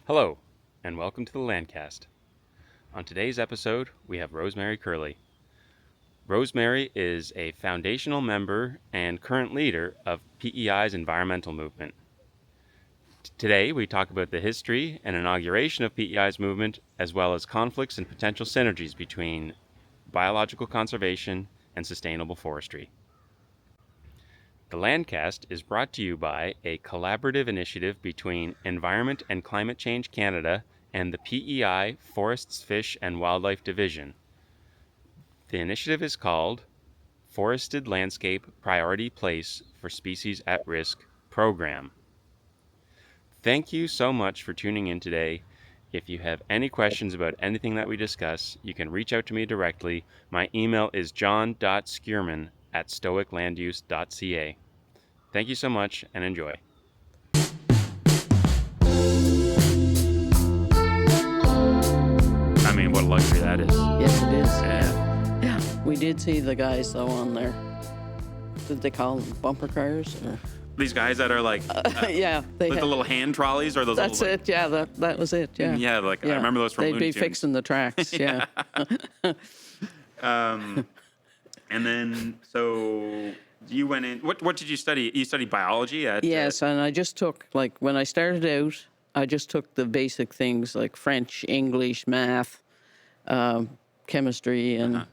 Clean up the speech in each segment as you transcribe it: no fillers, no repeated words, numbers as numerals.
Hello, and welcome to the Landcast. On today's episode, we have Rosemary Curley. Rosemary is a foundational member and current leader of PEI's environmental movement. Today, we talk about the history and inauguration of PEI's movement, as well as conflicts and potential synergies between biological conservation and sustainable forestry. The Landcast is brought to you by a collaborative initiative between Environment and Climate Change Canada and the PEI Forests, Fish and Wildlife Division. The initiative is called Forested Landscape Priority Place for Species at Risk Program. Thank you so much for tuning in today. If you have any questions about anything that we discuss, you can reach out to me directly. My email is john.skierman@stoiclanduse.ca. Thank you so much and enjoy. I mean, what a luxury that is. Yes, it is. Yeah. We did see the guys, though, on there. Did they call them bumper cars? Or? These guys that are like, Yeah, they like had, the little hand trolleys or those that's little, it, yeah, that was it, yeah. yeah, like I remember those from They'd Looney be Tunes. fixing the tracks, yeah. And then, so you went in, what did you study? You studied biology at? Yes, and I just took, like, when I started out, I just took the basic things like French, English, math, chemistry, and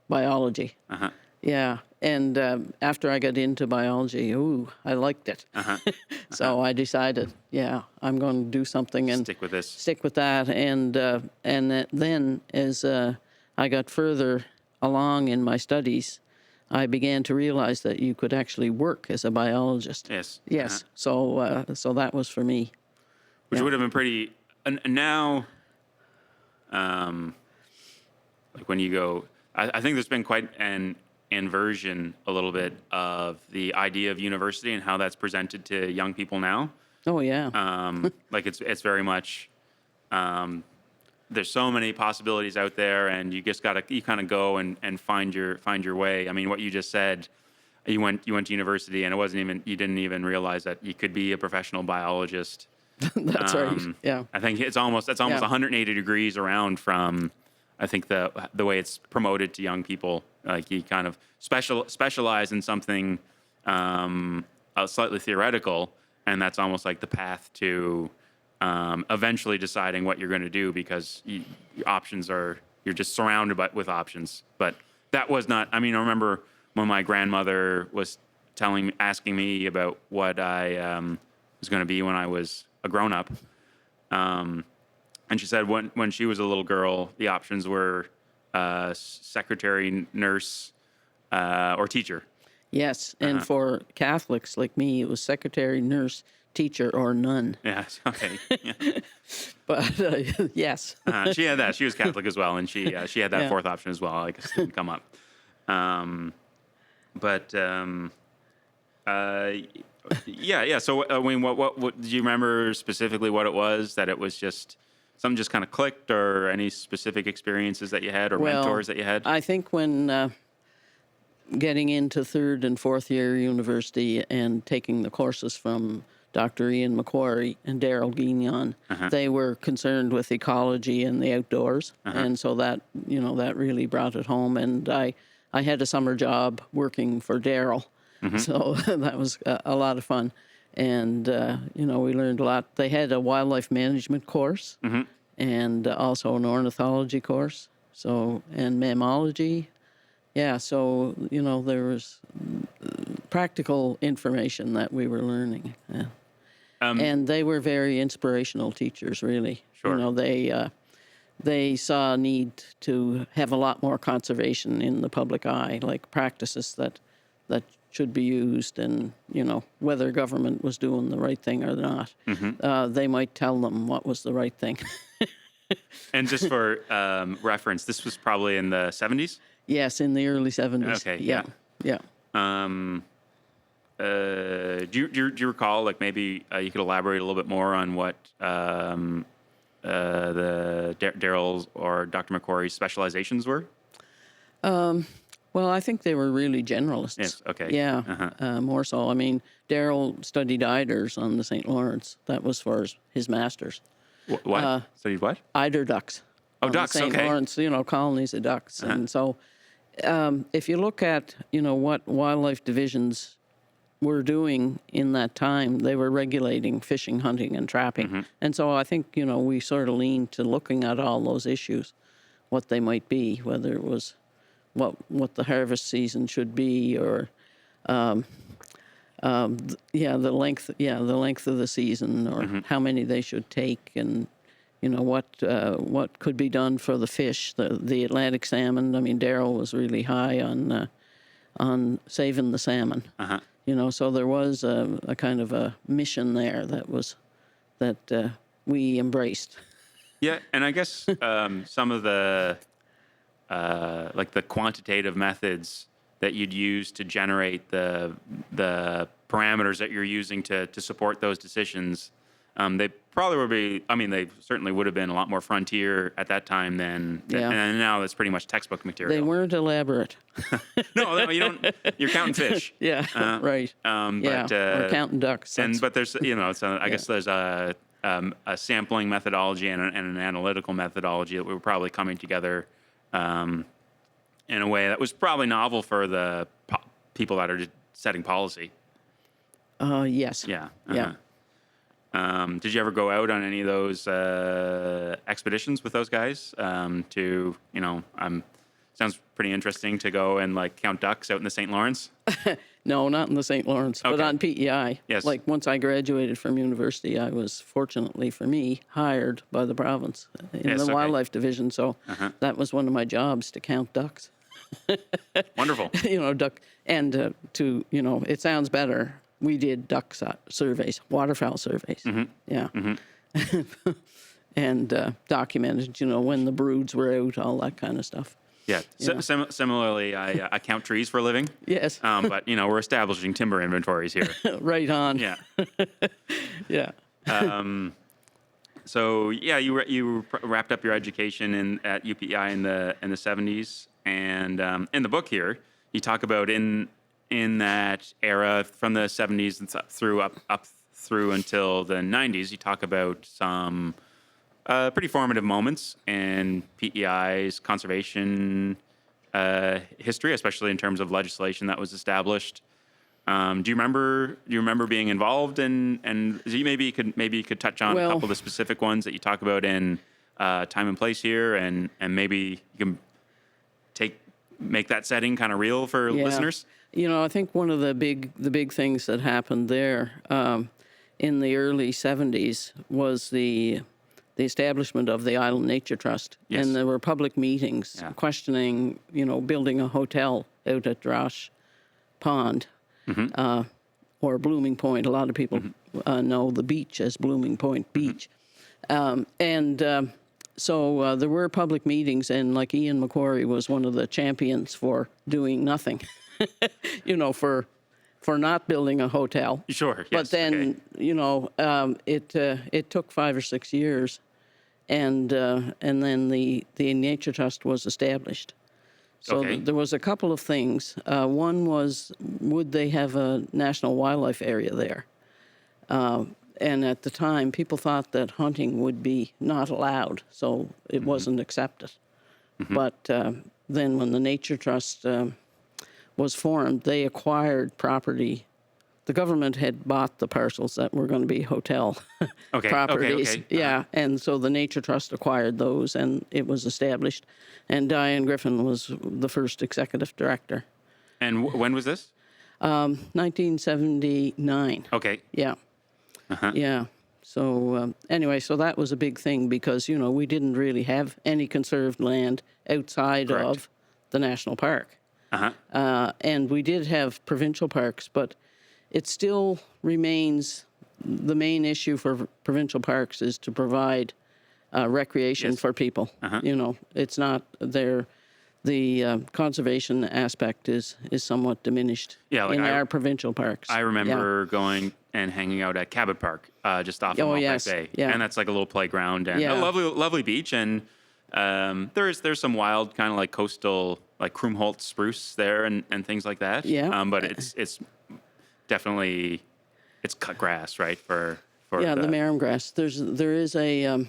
biology. Yeah, and after I got into biology, I liked it. So I decided, I'm going to do something and Stick with this. stick with that. And then as I got further along in my studies, I began to realize that you could actually work as a biologist. Yes. Yes. So that was for me. Which would have been pretty, and now, like when you go, I think there's been quite an inversion a little bit of the idea of university and how that's presented to young people now. Oh yeah. Like it's very much, there's so many possibilities out there, and you just you kind of go and find your way. I mean, what you just said, you went to university, and you didn't even realize that you could be a professional biologist. That's right. Yeah. I think that's almost 180 degrees around from, I think the way it's promoted to young people. Like you kind of specialize in something slightly theoretical, and that's almost like the path to eventually deciding what you're going to do, because your options you're just surrounded with options. But that was not. I mean, I remember when my grandmother was asking me about what I was going to be when I was a grown up. And she said when she was a little girl, the options were secretary, nurse, or teacher. Yes, and for Catholics like me, it was secretary, nurse, teacher, or nun. Yeah. Okay. Yeah. But yes. She had that. She was Catholic as well, and she had that fourth option as well. I guess it didn't come up. Yeah. So I mean, what did you remember specifically? What it was that it was just something just kind of clicked, or any specific experiences that you had, or mentors that you had? I think when getting into third and fourth year university and taking the courses from Dr. Ian McQuarrie and Daryl Guignon, they were concerned with ecology and the outdoors, and so that that really brought it home. And I had a summer job working for Daryl, so that was a lot of fun. And we learned a lot. They had a wildlife management course, and also an ornithology course, and mammalogy. Yeah, so there was practical information that we were learning. Yeah. And they were very inspirational teachers, really. Sure. They saw a need to have a lot more conservation in the public eye, like practices that should be used, and whether government was doing the right thing or not. They might tell them what was the right thing. And just for reference, this was probably in the 70s? Yes, in the early 70s. Okay, Yeah. Do you recall, like, maybe you could elaborate a little bit more on what the Daryl's or Dr. McQuarrie's specializations were? Well, I think they were really generalists. Yes, okay. Yeah, more so. I mean, Daryl studied eiders on the St. Lawrence. That was for his master's. What? Studied what? eider ducks. Oh, on ducks, the St. okay. Lawrence, colonies of ducks. And so if you look at, what wildlife divisions were doing in that time, they were regulating fishing, hunting, and trapping. And so I think, we sort of leaned to looking at all those issues, what they might be, whether it was what the harvest season should be, or the length of the season, or how many they should take, and what could be done for the fish, the Atlantic salmon. I mean, Darrell was really high on saving the salmon. So there was a kind of a mission there that we embraced. Yeah, and I guess some of the like the quantitative methods that you'd use to generate the parameters that you're using to support those decisions, they probably would be. I mean, they certainly would have been a lot more frontier at that time than and now it's pretty much textbook material. They weren't elaborate. No, you don't. You're counting fish. Right. But, or counting ducks. But there's I guess there's a sampling methodology and an analytical methodology that we were probably coming together in a way that was probably novel for the people that are just setting policy. Yes. Yeah. Yeah. Did you ever go out on any of those expeditions with those guys? Sounds pretty interesting to go and count ducks out in the St. Lawrence. No, not in the St. Lawrence, but on PEI. Yes. Once I graduated from university, I was, fortunately for me, hired by the province in the wildlife division. So that was one of my jobs, to count ducks. Wonderful. Duck. And it sounds better. We did duck surveys, waterfowl surveys. Yeah. And documented, when the broods were out, all that kind of stuff. Yeah. Similarly, I count trees for a living. Yes. But we're establishing timber inventories here. Right on. Yeah. Yeah. So you wrapped up your education at UPEI in the 70s, and in the book here you talk about in that era from the 70s and up through until the 90s, you talk about some pretty formative moments in PEI's conservation history, especially in terms of legislation that was established. Do you remember being involved in? And maybe you could touch on a couple of the specific ones that you talk about in Time and Place here, and maybe you can make that setting kind of real for listeners. I think one of the big things that happened there in the early 70s was the establishment of the Island Nature Trust. Yes. And there were public meetings questioning, building a hotel out at Drosh Pond or Blooming Point. A lot of people know the beach as Blooming Point Beach. So there were public meetings, and Ian McQuarrie was one of the champions for doing nothing, for not building a hotel. Sure. Yes. But then, it took 5 or 6 years, and then the Nature Trust was established. So there was a couple of things. One was, would they have a national wildlife area there? And at the time, people thought that hunting would be not allowed, so it wasn't accepted. But then when the Nature Trust was formed, they acquired property. The government had bought the parcels that were going to be hotel properties. Yeah, and so the Nature Trust acquired those, and it was established. And Diane Griffin was the first executive director. And when was this? 1979. Okay. Yeah. Yeah. So anyway, so that was a big thing because, we didn't really have any conserved land outside of the national park. And we did have provincial parks, but it still remains the main issue for provincial parks is to provide recreation for people. It's not there. The conservation aspect is somewhat diminished in our provincial parks. I remember going and hanging out at Cabot Park, just off of Malpeque Bay, and that's like a little playground and a lovely beach. And there's some wild kind of coastal Krumholtz spruce there and things like that. Yeah. But it's definitely cut grass, right, for for the marram grass. There is a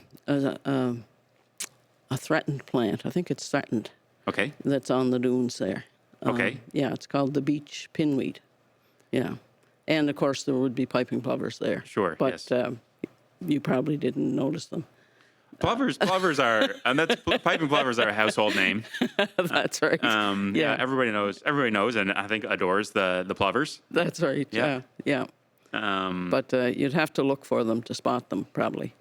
threatened plant. I think it's threatened. Okay. That's on the dunes there. Okay. Yeah, it's called the beach pinweed. Yeah. And, of course, there would be piping plovers there. Sure, But yes. you probably didn't notice them. Plovers are, and piping plovers are a household name. That's right. Yeah, everybody knows, and I think adores the plovers. That's right. Yeah. Yeah. But you'd have to look for them to spot them, probably.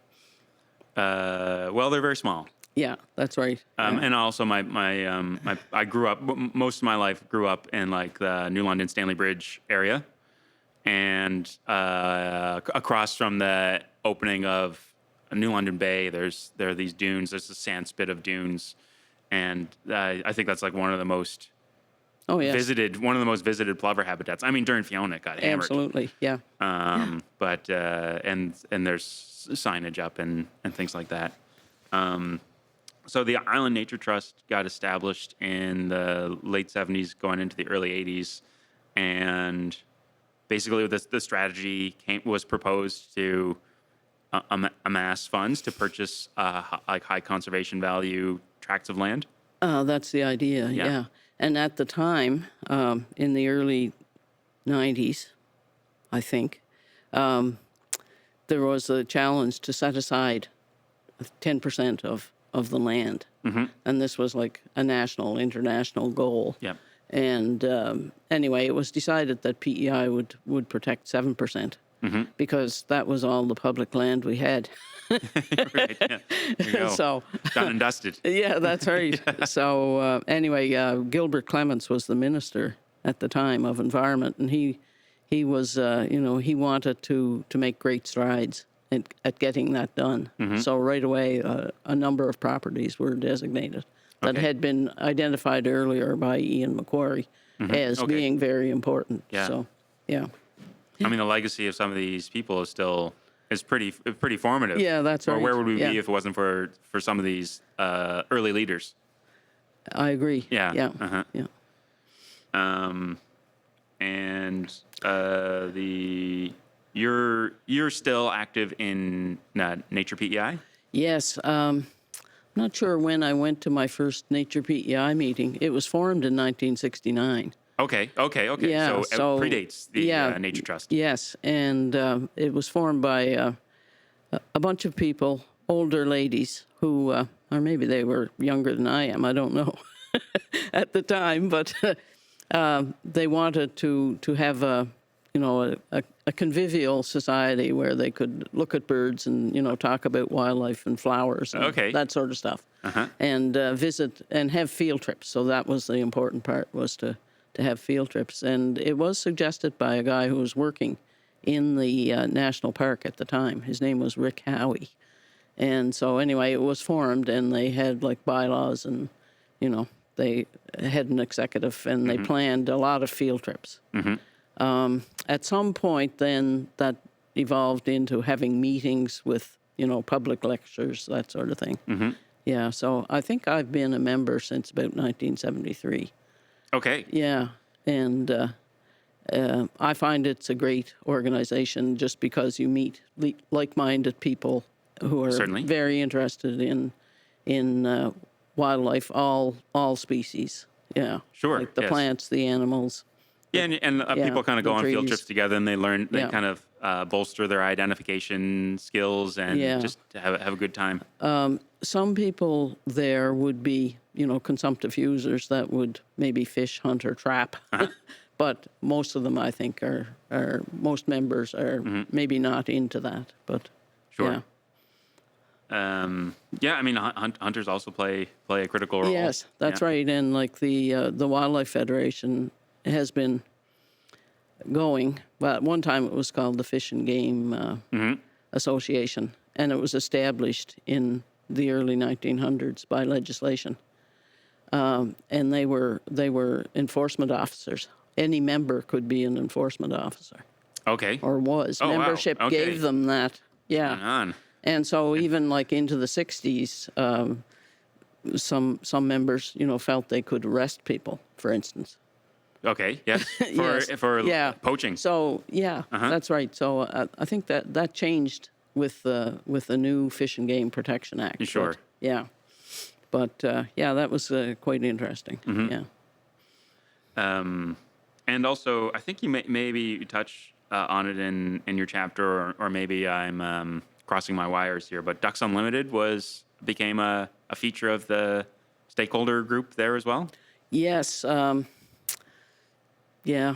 Well, they're very small. Yeah, that's right. And also I grew up, most of my life grew up in like the New London Stanley Bridge area, and across from the opening of New London Bay, there are these dunes. There's a sand spit of dunes, and I think that's like one of the most visited plover habitats. I mean, during Fiona, it got hammered. Absolutely, yeah. But and there's signage up and things like that. So the Island Nature Trust got established in the late 70s, going into the early 80s, and basically the strategy was proposed to amass funds to purchase like high conservation value tracts of land. That's the idea, yeah. And at the time, in the early 90s, I think, there was a challenge to set aside 10% of the land. Mm-hmm. And this was like a national, international goal. Yeah. And anyway, it was decided that PEI would protect 7%. Mm-hmm. Because that was all the public land we had. Right, yeah. There you go. So, done and dusted. Yeah, that's right. Yeah. So anyway, Gilbert Clements was the minister at the time of environment, and he was, he wanted to make great strides at getting that done. Mm-hmm. So right away, a number of properties were designated that had been identified earlier by Ian Macquarie as being very important. Yeah. So, yeah. I mean, the legacy of some of these people is pretty formative. Yeah, that's right. Or where would we be if it wasn't for some of these early leaders? I agree. Yeah. Yeah. Uh-huh. Yeah. And you're still active in Nature PEI? Yes. Not sure when I went to my first Nature PEI meeting. It was formed in 1969. Okay. Yeah, So it predates the Nature Trust. Yes, and it was formed by a bunch of people, older ladies who, or maybe they were younger than I am, I don't know, at the time, but they wanted to have a convivial society where they could look at birds and, talk about wildlife and flowers and that sort of stuff, and visit and have field trips. So that was the important part, was to have field trips. And it was suggested by a guy who was working in the national park at the time. His name was Rick Howie. And so anyway, it was formed, and they had like bylaws, and, they had an executive, and they planned a lot of field trips. Mm-hmm. At some point then that evolved into having meetings with, public lectures, that sort of thing. Mm-hmm. Yeah, so I think I've been a member since about 1973. Okay. Yeah, and I find it's a great organization just because you meet like-minded people who are very interested in wildlife, all species. Yeah, sure. Like the plants, the animals. Yeah, and people kind of go on field trips together, and they learn. They kind of bolster their identification skills and just have a good time. Some people there would be, consumptive users that would maybe fish, hunt, or trap. But most of them, I think, are most members are maybe not into that. But sure. Yeah. I mean, hunters also play a critical role. Yes, that's right. And like the Wildlife Federation has been going. Well, at one time it was called the Fish and Game Association, and it was established in the early 1900s by legislation. And they were enforcement officers. Any member could be an enforcement officer. Okay. Or was. Membership gave them that. Yeah. And so even like into the 60s, some members, felt they could arrest people, for instance. Okay. Yes. Yes. For Yeah. poaching. So yeah, that's right. So I think that changed with the new Fish and Game Protection Act. Sure. But, yeah. But yeah, that was quite interesting. Yeah. And also, I think you maybe you touch on it in your chapter, or maybe I'm crossing my wires here. But Ducks Unlimited became a feature of the stakeholder group there as well. Yes. Yeah.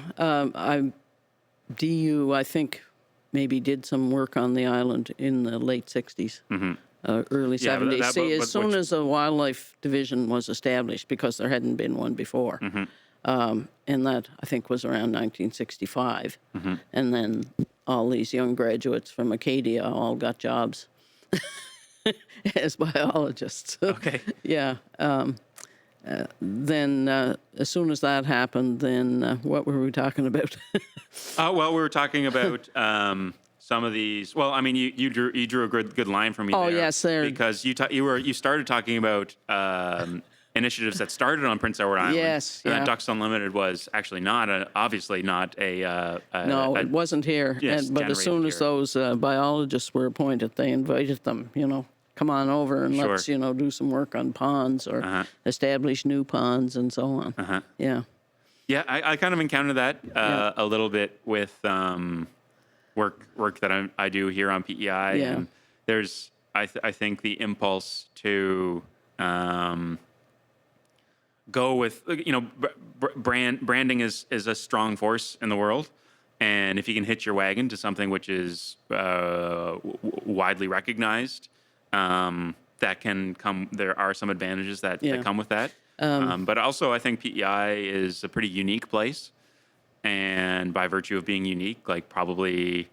DU, I think, maybe did some work on the island in the late 60s, early Yeah, 70s. See, as soon which- as a wildlife division was established, because there hadn't been one before, and that, I think, was around 1965. And then all these young graduates from Acadia all got jobs as biologists. Okay. Yeah. Then as soon as that happened, then what were we talking about? Well, we were talking about some of these. Well, I mean, you drew a good line for me. Oh, there yes, there. because you started talking about initiatives that started on Prince Edward Island. Yes, and yeah. that Ducks Unlimited was actually obviously not a No, it wasn't here. Yes, But as soon as generated those biologists were appointed, they invited them, come on over and Sure. let's, do some work on ponds or establish new ponds and so on. Yeah. Yeah, I kind of encountered that Yeah. a little bit with work that I do here on PEI. Yeah. And there's, I think the impulse to go with, branding is a strong force in the world. And if you can hitch your wagon to something which is widely recognized, that can come, there are some advantages that come with that. But also, I think PEI is a pretty unique place. And by virtue of being unique, like probably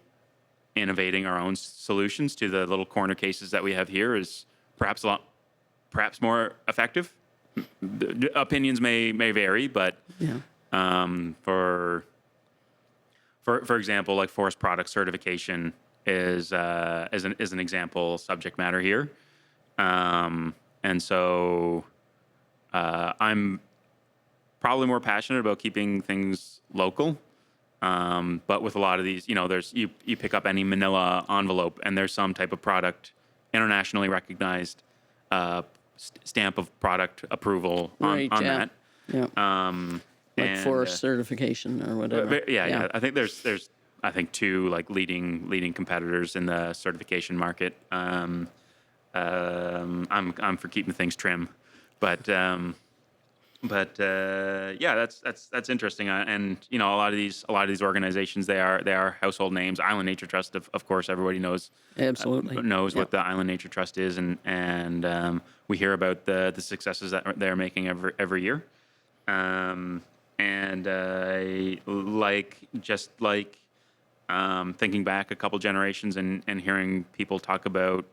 innovating our own solutions to the little corner cases that we have here is perhaps more effective. The opinions may vary, but for example, like forest product certification is an example subject matter here, and so I'm probably more passionate about keeping things local. But with a lot of these, there's you pick up any manila envelope and there's some type of product, internationally recognized stamp of product approval on that. Yeah. Like and, forest certification or whatever. Yeah. I think there's two like leading competitors in the certification market. I'm for keeping things trim, but yeah, that's interesting. And a lot of these organizations, they are household names. Island Nature Trust, of course, everybody knows. Absolutely. What the Island Nature Trust is, and we hear about the successes that they're making every year. And thinking back a couple generations and hearing people talk about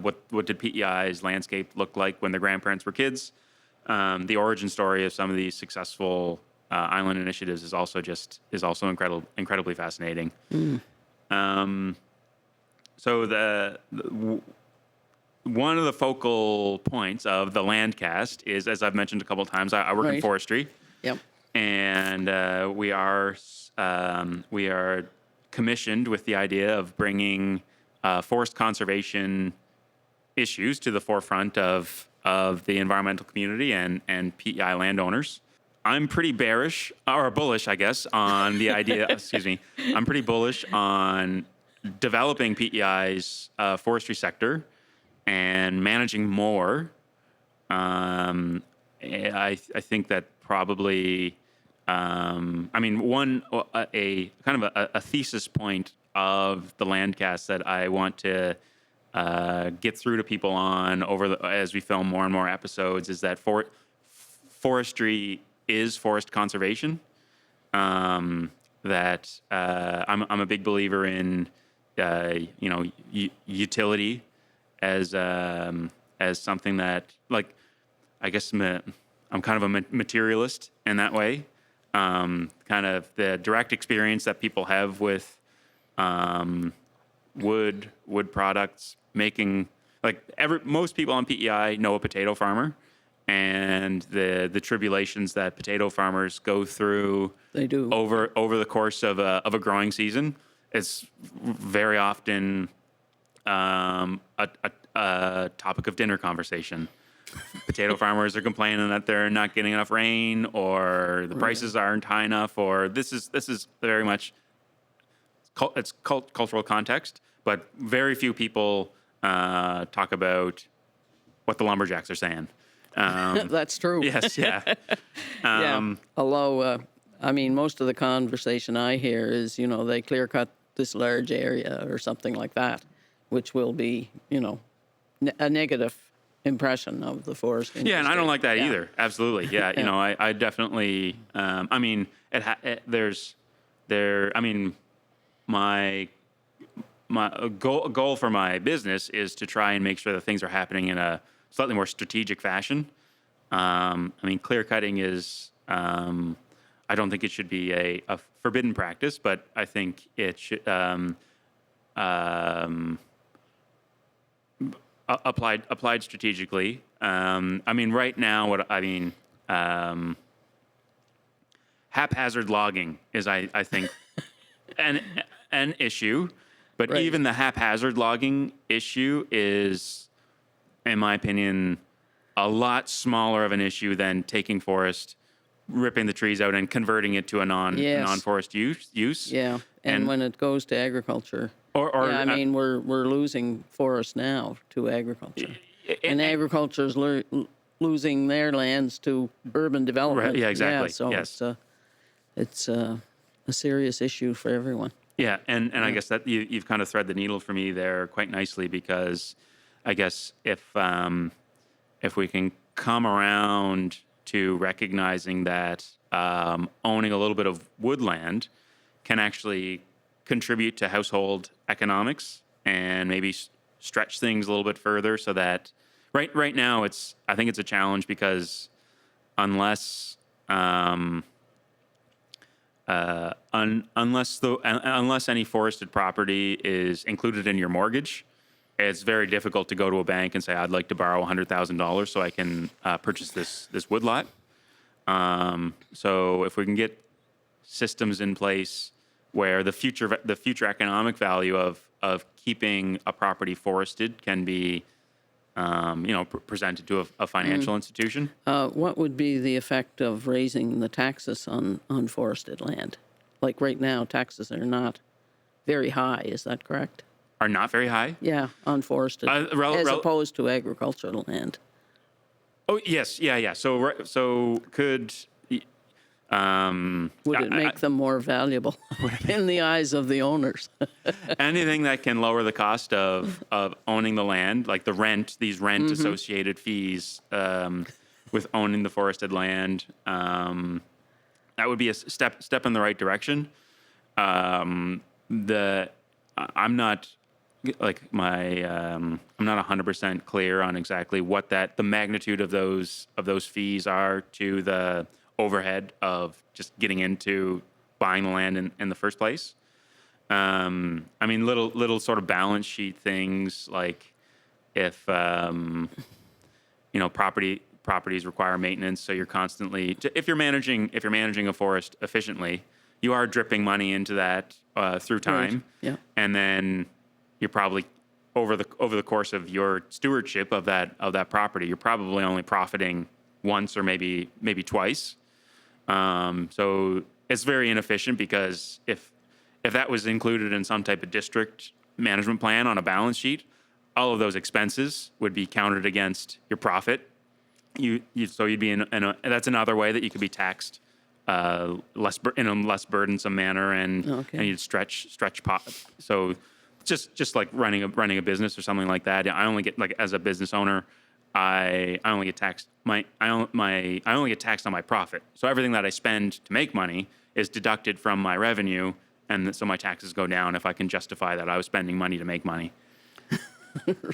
what did PEI's landscape look like when their grandparents were kids. The origin story of some of these successful island initiatives is also incredibly fascinating. So one of the focal points of the Landcast is, as I've mentioned a couple of times, I work in forestry. Yep. And we are commissioned with the idea of bringing forest conservation issues to the forefront of the environmental community and PEI landowners. I'm pretty bullish, I guess, on the idea. Excuse me. I'm pretty bullish on developing PEI's forestry sector and managing more. I think that probably, one a kind of a thesis point of the Landcast that I want to get through to people on as we film more and more episodes is that forestry is forest conservation. That I'm a big believer in utility as something that, like, I guess I'm kind of a materialist in that way. Kind of the direct experience that people have with wood products, making, like, most people on PEI know a potato farmer, and the tribulations that potato farmers go through They do. over the course of a growing season. It's very often a topic of dinner conversation. Potato farmers are complaining that they're not getting enough rain, or the prices aren't high enough, or this is very much cultural context, but very few people talk about what the lumberjacks are saying. That's true. Yes, yeah. Yeah. Although, I mean, most of the conversation I hear is, they clear cut this large area or something like that, which will be, a negative impression of the forest industry. Yeah, and I don't like that Yeah. either. Absolutely. Yeah, I definitely. I mean, my goal for my business is to try and make sure that things are happening in a slightly more strategic fashion. I mean, clear cutting is. I don't think it should be a forbidden practice, but I think it should applied strategically. I mean, right now, haphazard logging is, I think, an issue. But Right. even the haphazard logging issue is, in my opinion, a lot smaller of an issue than taking forest, ripping the trees out, and converting it to a Yes. non-forest use. Yeah. And when it goes to agriculture, I mean, we're losing forests now to agriculture. And agriculture is losing their lands to urban development. Right, yeah, exactly. Yeah, so Yes. it's a serious issue for everyone. Yeah, and I guess that you've kind of thread the needle for me there quite nicely, because I guess if we can come around to recognizing that owning a little bit of woodland can actually contribute to household economics and maybe stretch things a little bit further, so that right now I think it's a challenge, because unless unless any forested property is included in your mortgage, it's very difficult to go to a bank and say, I'd like to borrow $100,000 so I can purchase this woodlot. So if we can get systems in place where the future economic value of keeping a property forested can be presented to a financial institution. What would be the effect of raising the taxes on forested land? Like right now, taxes are not very high. Is that correct? Are not very high. Yeah, on forested, as opposed to agricultural land. Oh yes, yeah. So could Would it make them more valuable in the eyes of the owners? anything that can lower the cost of owning the land, like these rent associated fees with owning the forested land, that would be a step in the right direction. I'm not I'm not 100% clear on exactly what the magnitude of those fees are to the overhead of just getting into buying the land in the first place. I mean, little sort of balance sheet things, like if properties require maintenance, so you're constantly, if you're managing a forest efficiently, you are dripping money into that through time. Right. Yeah. And then you're probably over the course of your stewardship of that property, you're probably only profiting once or maybe twice. So it's very inefficient, because if that was included in some type of district management plan on a balance sheet, all of those expenses would be counted against your profit. So you'd be that's another way that you could be taxed in a less burdensome manner, and you'd stretch so just like running a business or something like that. I only get, like, as a business owner, I only get taxed I only get taxed on my profit. So everything that I spend to make money is deducted from my revenue, and so my taxes go down if I can justify that I was spending money to make money.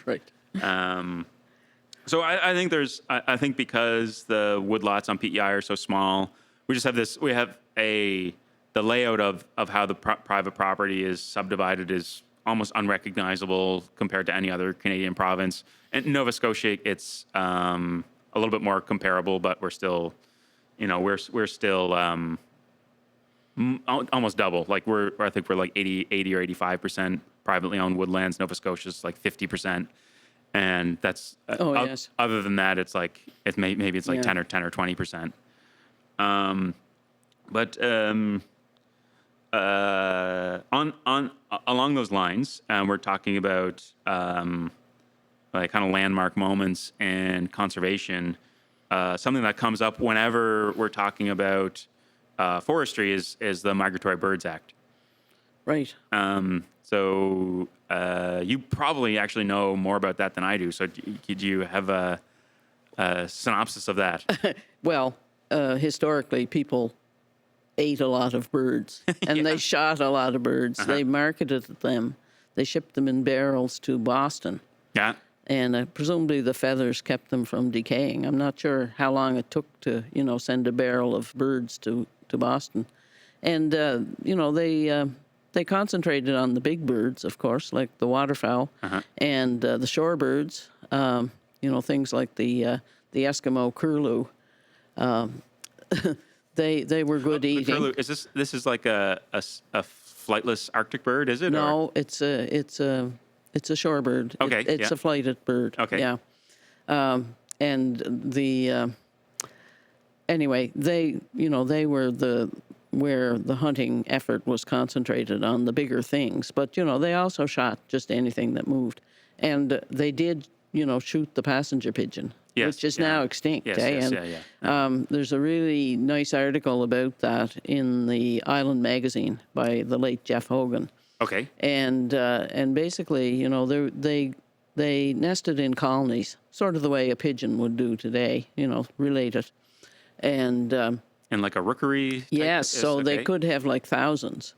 Right. So I think because the woodlots on PEI are so small, we just have the layout of how the private property is subdivided is almost unrecognizable compared to any other Canadian province. And Nova Scotia, it's a little bit more comparable, but we're still, we're still almost double. Like I think we're like 80 or 85% privately owned woodlands. Nova Scotia's like 50%. And that's yes. Other than that, it's like maybe it's like Yeah. 10 or 20%. But on along those lines, we're talking about like kind of landmark moments in conservation. Something that comes up whenever we're talking about forestry is the Migratory Birds Act. Right. So you probably actually know more about that than I do. So could you have a synopsis of that? Well, historically, people ate a lot of birds, and they shot a lot of birds. They marketed them. They shipped them in barrels to Boston. Yeah. And presumably the feathers kept them from decaying. I'm not sure how long it took to, send a barrel of birds to Boston. And, they concentrated on the big birds, of course, like the waterfowl and the shorebirds, things like the Eskimo curlew. They were good eating. The curlew, this is like a flightless Arctic bird, is it? No, it's a shorebird. Okay, It's a flighted bird. Okay. Yeah. And anyway, they were where the hunting effort was concentrated on the bigger things. But, they also shot just anything that moved. And they did, shoot the passenger pigeon, Yes, which is yeah. now extinct. Yes, eh? yes, And there's a really nice article about that in the Island magazine by the late Jeff Hogan. Okay. And basically, they nested in colonies, sort of the way a pigeon would do today, related. And And like a rookery type? yes, so they okay. could have like thousands.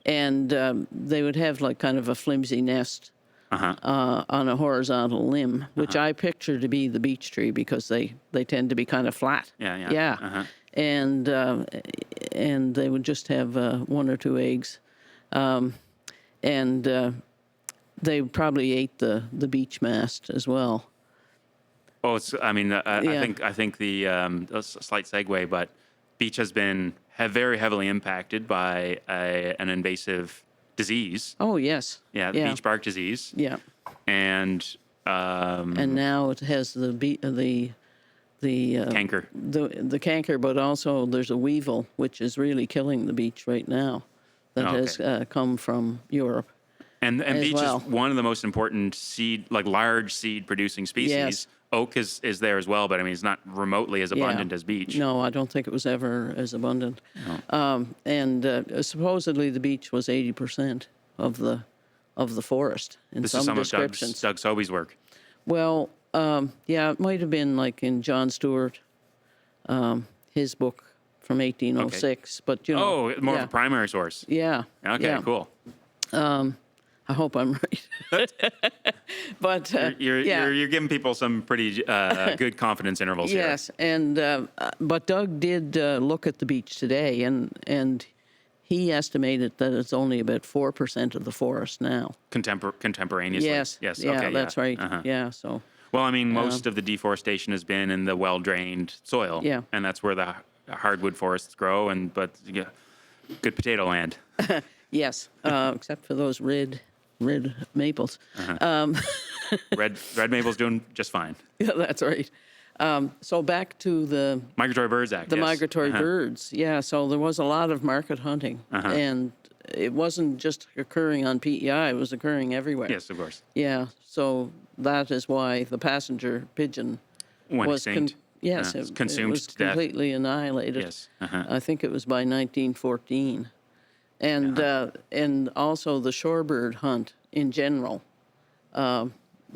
And they would have like kind of a flimsy nest on a horizontal limb, which I picture to be the beech tree because they tend to be kind of flat. Yeah. Yeah. And they would just have one or two eggs. And they probably ate the beech mast as well. Oh, I think that's a slight segue, but beech has been very heavily impacted by an invasive disease. Oh yes. Yeah, the beech bark disease. Yeah. And now it has the canker. the canker, but also there's a weevil which is really killing the beech right now. That has come from Europe. And beech well. is one of the most important large seed producing species. Yes. Oak is there as well, but I mean it's not remotely as abundant as beech. No, I don't think it was ever as abundant. No. And supposedly the beech was 80% of the forest in This is some descriptions. of Doug Sobey's work. Well, it might have been like in John Stewart, his book from 1806. But more of a primary source. Yeah. Okay, yeah. cool. I hope I'm right. But you're giving people some pretty good confidence intervals here. Yes, and but Doug did look at the beech today, and he estimated that it's only about 4% of the forest now. Contemporaneously. Yes. Yes. Yeah, okay. that's right. Uh-huh. Yeah. So. Well, I mean, most of the deforestation has been in the well-drained soil. Yeah. And that's where the hardwood forests grow. But good potato land. Yes, except for those red maples. Red maple's doing just fine. Yeah, that's right. So back to the Migratory Birds Act. the migratory birds. Yeah, so there was a lot of market hunting, and it wasn't just occurring on PEI; it was occurring everywhere. Yes, of course. Yeah, so that is why the passenger pigeon Went was extinct. it consumed was to death. completely annihilated. Yes. I think it was by 1914, and also the shorebird hunt in general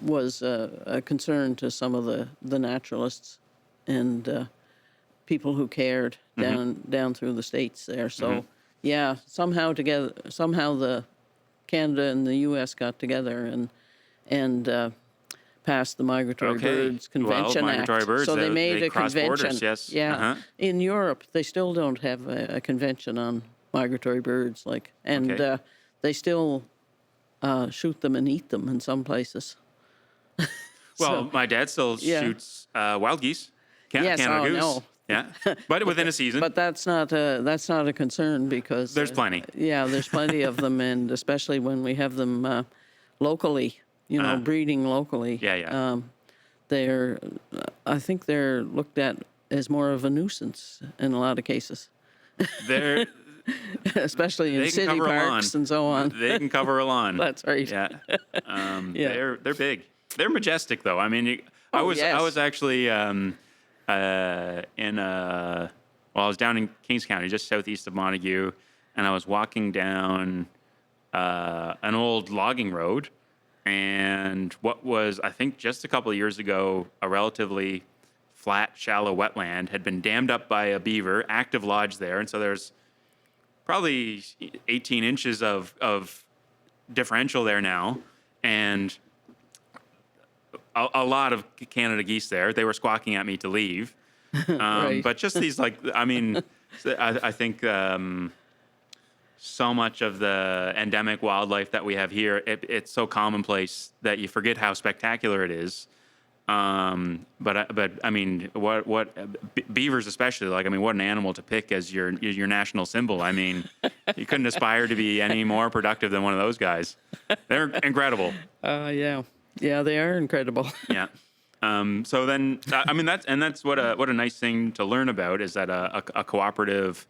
was a concern to some of the naturalists and people who cared down through the states there. So somehow the Canada and the U.S. got together and passed the Migratory Birds Convention Migratory Act. Birds, so they made a cross convention. Borders, yes. Yeah. In Europe, they still don't have a convention on migratory birds, they still shoot them and eat them in some places. Well, my dad still shoots wild geese. Yes, Canada oh, Goose. no. Yeah, but within a season. But that's not a concern because There's plenty. Yeah, there's plenty of them, and especially when we have them locally, breeding locally. Yeah. They're, I think they're looked at as more of a nuisance in a lot of cases, They're especially in they can city cover a lawn. parks and so on. They can cover a lawn. That's right. Yeah. Yeah. They're big. They're majestic, though. I mean, I was actually I was down in Kings County, just southeast of Montague, and I was walking down an old logging road, and what was, I think, just a couple of years ago, a relatively flat, shallow wetland had been dammed up by a beaver, active lodge there, and so there's probably 18 inches of differential there now, and a lot of Canada geese there. They were squawking at me to leave. Right. But just these, I think so much of the endemic wildlife that we have here, it's so commonplace that you forget how spectacular it is. But I mean, beavers especially, what an animal to pick as your national symbol. I mean, you couldn't aspire to be any more productive than one of those guys. They're incredible. Yeah, they are incredible. Yeah. So then, that's what a nice thing to learn about is that a cooperative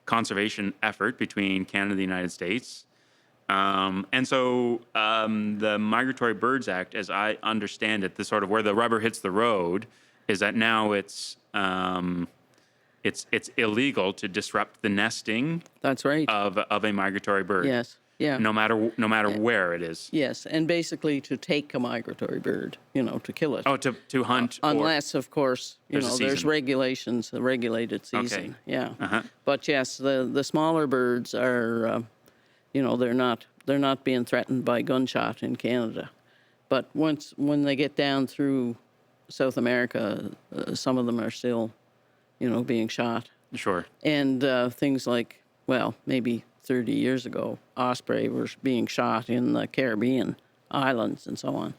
conservation effort between Canada and the United States. And so the Migratory Birds Act, as I understand it, the sort of where the rubber hits the road is that now it's illegal to disrupt the nesting That's right. of a migratory bird. Yes. Yeah. No matter where it is. Yes, and basically to take a migratory bird, to kill it. Oh, to hunt. Unless, of course, There's a there's season. regulations, a regulated season. Okay. Yeah. Uh-huh. But yes, the smaller birds are, they're not being threatened by gunshot in Canada. But when they get down through South America, some of them are still, being shot. Sure. And things like, maybe 30 years ago, osprey were being shot in the Caribbean islands and so on.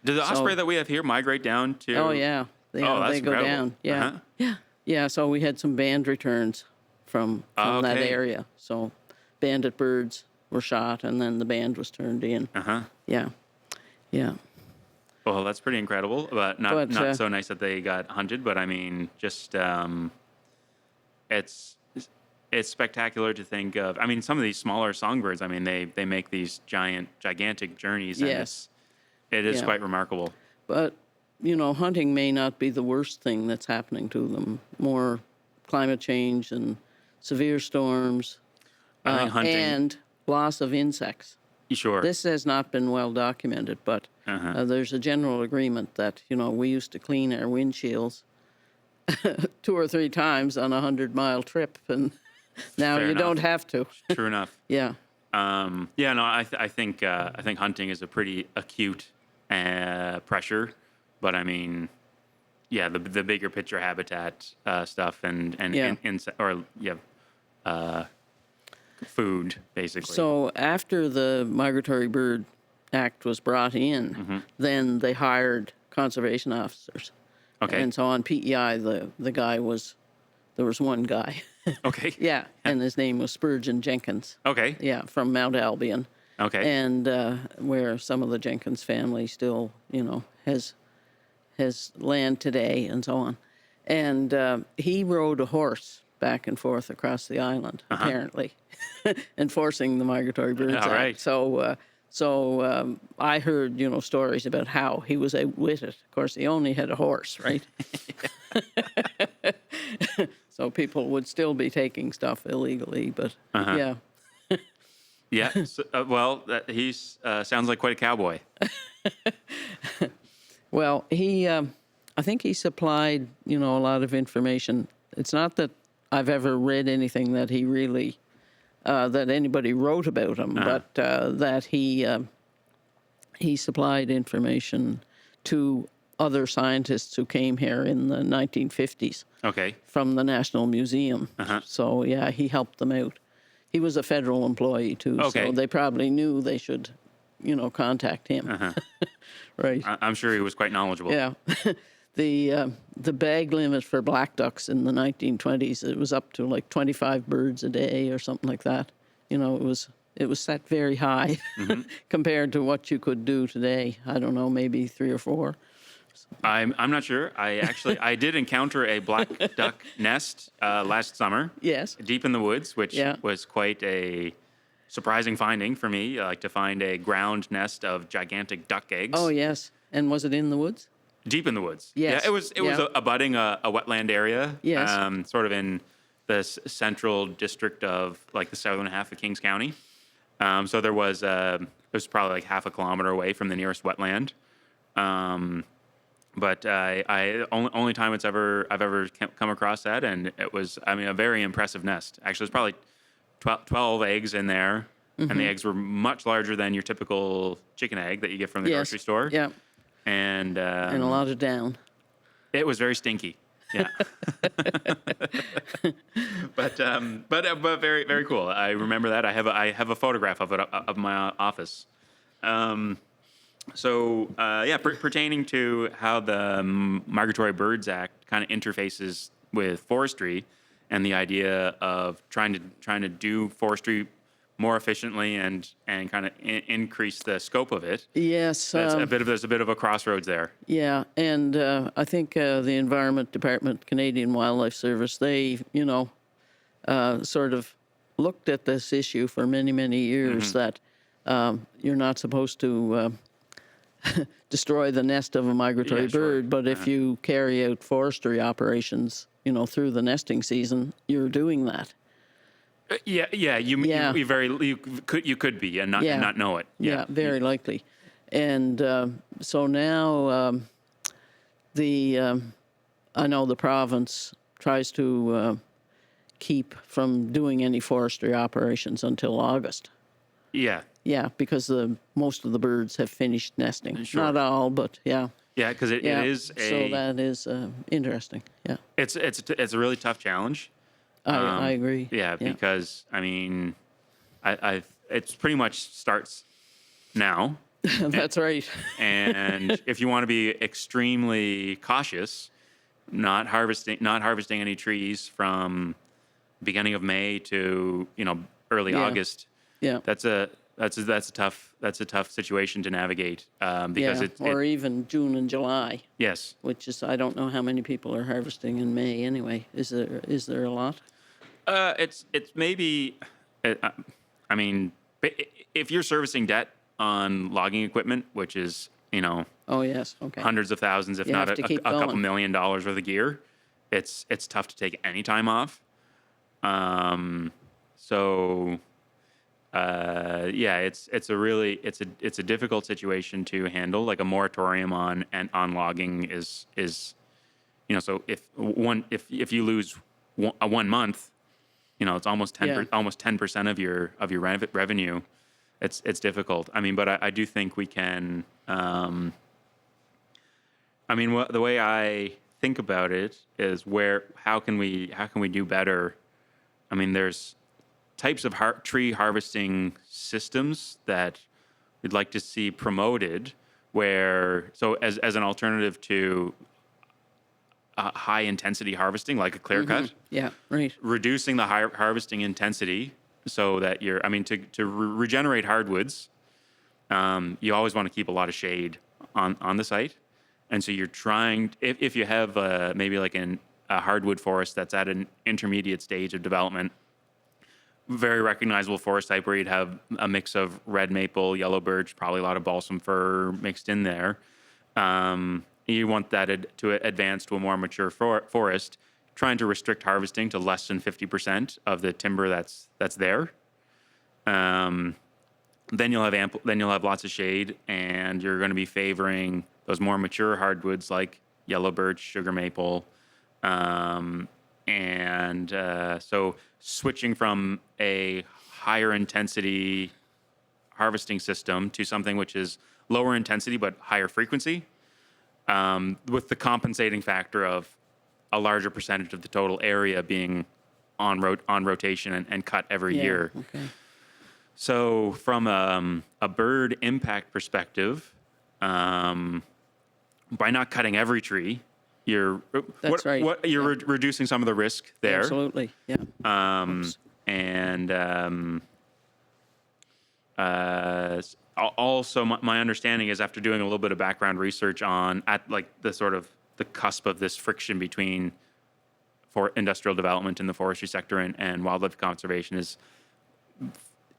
Do the osprey that we have here migrate down to? Oh, yeah. They go incredible. down. Yeah. Uh-huh. Yeah. Yeah. So we had some band returns from that Okay. area. So bandit birds were shot and then the band was turned in. Uh-huh. Yeah. Yeah. Well, that's pretty incredible, but not so nice that they got hunted. But I mean, just it's spectacular to think of. I mean, some of these smaller songbirds. I mean, they make these gigantic journeys, and Yes. it is Yeah. quite remarkable. But, hunting may not be the worst thing that's happening to them. More climate change and severe storms I think hunting. and loss of insects. Sure. This has not been well documented, but there's a general agreement that, we used to clean our windshields 2 or 3 times on a 100-mile trip, and now Fair you enough. don't have to. True enough. Yeah. I think hunting is a pretty acute pressure, but I mean, yeah, the bigger picture habitat stuff and Yeah. food basically. So after the Migratory Bird Act was brought in, then they hired conservation officers. Okay. And so on PEI, there was one guy. Okay. Yeah, and his name was Spurgeon Jenkins. Okay. Yeah, from Mount Albion. Okay. And where some of the Jenkins family still, has land today and so on. And he rode a horse back and forth across the island, apparently, enforcing the Migratory Birds Act. right. So I heard, stories about how he was outwitted. Of course, he only had a horse, right? So people would still be taking stuff illegally, but yeah. Yeah. So, he sounds like quite a cowboy. Well, I think he supplied, a lot of information. It's not that I've ever read anything that he really, that anybody wrote about him, but that he supplied information to other scientists who came here in the 1950s Okay. from the National Museum. So, yeah, he helped them out. He was a federal employee, too, Okay. so they probably knew they should, contact him. Right. I'm sure he was quite knowledgeable. Yeah. the bag limit for black ducks in the 1920s, it was up to like 25 birds a day or something like that. You know, it was set very high compared to what you could do today. I don't know, maybe 3 or 4. I'm not sure. I did encounter a black duck nest last summer. Yes. Deep in the woods, which Yeah. was quite a surprising finding for me. Like to find a ground nest of gigantic duck eggs. Oh, yes. And was it in the woods? Deep in the woods. Yes. Yeah, it was Yeah. abutting a wetland area. Yes. Sort of in the central district of like the southern half of Kings County. So there was it was probably like half a kilometer away from the nearest wetland. But I only time I've ever come across that, and it was a very impressive nest. Actually, there's probably 12 eggs in there, and the eggs were much larger than your typical chicken egg that you get from the grocery store. Yeah. And And a lot of down. it was very stinky. Yeah. but very very cool. I remember that. I have a photograph of it of my office. Pertaining to how the Migratory Birds Act kind of interfaces with forestry, and the idea of trying to do forestry more efficiently and kind of increase the scope of it. Yes. There's a bit of a crossroads there. Yeah, and I think the Environment Department, Canadian Wildlife Service, they, sort of looked at this issue for many, many years that you're not supposed to destroy the nest of a migratory bird, but if you carry out forestry operations, through the nesting season, you're doing that. You could be and not know it. Yeah, very likely. And so now I know the province tries to keep from doing any forestry operations until August. Yeah. Yeah, because most of the birds have finished nesting. Sure. Not all, but yeah. Yeah, because it is so that is interesting. Yeah. It's a really tough challenge. I agree. Yeah, because it's pretty much starts now. That's right. And if you want to be extremely cautious, not harvesting any trees from beginning of May to early August. Yeah. That's a tough situation to navigate because or even June and July. Yes. Which is, I don't know how many people are harvesting in May anyway. Is there a lot? It's maybe, if you're servicing debt on logging equipment, which is, Oh, yes. Okay. hundreds of thousands, if You not have to a keep couple going. $1 million worth of gear, it's tough to take any time off. It's a difficult situation to handle. Like a moratorium on logging is so if you lose 1 month, it's almost 10% of your revenue. It's difficult. But I do think we can. The way I think about it is how can we do better? There's types of tree harvesting systems that we'd like to see promoted, as an alternative to high intensity harvesting, like a clear cut. Yeah, right. Reducing the harvesting intensity so that to regenerate hardwoods, you always want to keep a lot of shade on the site. And so you're trying, if you have maybe like a hardwood forest that's at an intermediate stage of development, very recognizable forest type where you'd have a mix of red maple, yellow birch, probably a lot of balsam fir mixed in there. You want that to advance to a more mature forest, trying to restrict harvesting to less than 50% of the timber that's there. Then you'll have lots of shade, and you're going to be favoring those more mature hardwoods like yellow birch, sugar maple, so switching from a higher intensity harvesting system to something which is lower intensity but higher frequency, with the compensating factor of a larger percentage of the total area being on rotation and cut every year. Okay. So from a bird impact perspective, by not cutting every tree, That's right. You're reducing some of the risk there. Absolutely. Yeah. And also, my understanding is, after doing a little bit of background research on at like the sort of the cusp of this friction between for industrial development in the forestry sector and wildlife conservation, is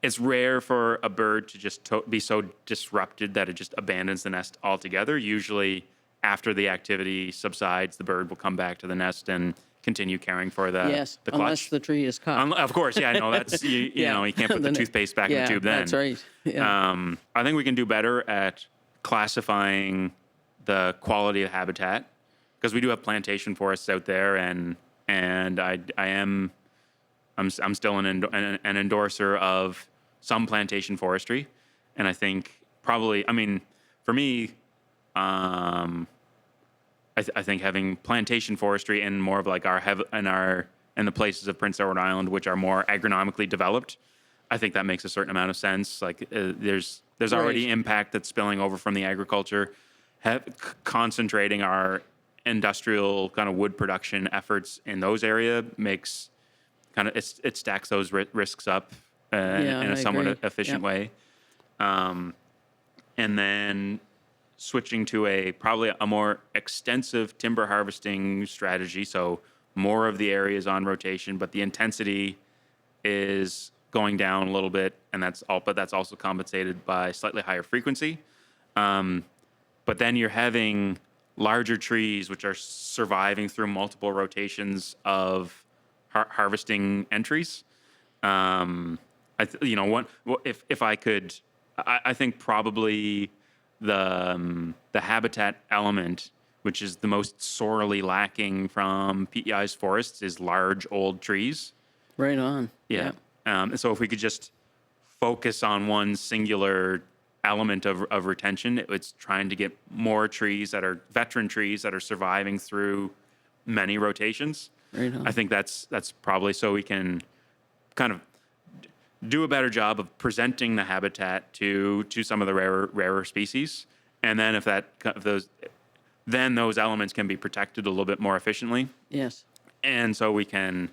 it's rare for a bird to just be so disrupted that it just abandons the nest altogether. Usually, after the activity subsides, the bird will come back to the nest and continue caring for the Yes, the unless clutch. the tree is cut. Of course, yeah, no, that's you Yeah. know, you can't put the toothpaste back in the tube then. That's right. Yeah. I think we can do better at classifying the quality of habitat, because we do have plantation forests out there, and I'm still an endorser of some plantation forestry, and I think probably, I mean, for me, I think having plantation forestry in more of like in the places of Prince Edward Island, which are more agronomically developed, I think that makes a certain amount of sense. Like there's already impact that's spilling over from the agriculture. Concentrating our industrial kind of wood production efforts in those area makes kind of it stacks those risks up in a somewhat efficient way. And then switching to probably a more extensive timber harvesting strategy. So more of the areas on rotation, but the intensity is going down a little bit, and that's also compensated by slightly higher frequency. But then you're having larger trees which are surviving through multiple rotations of harvesting entries. If I could, I think probably the habitat element, which is the most sorely lacking from PEI's forests, is large old trees. Right on. Yeah. So if we could just focus on one singular element of retention, it's trying to get more trees that are veteran trees that are surviving through many rotations. Right on. I think that's probably so we can kind of do a better job of presenting the habitat to some of the rarer species, and then if those elements can be protected a little bit more efficiently. Yes. And so we can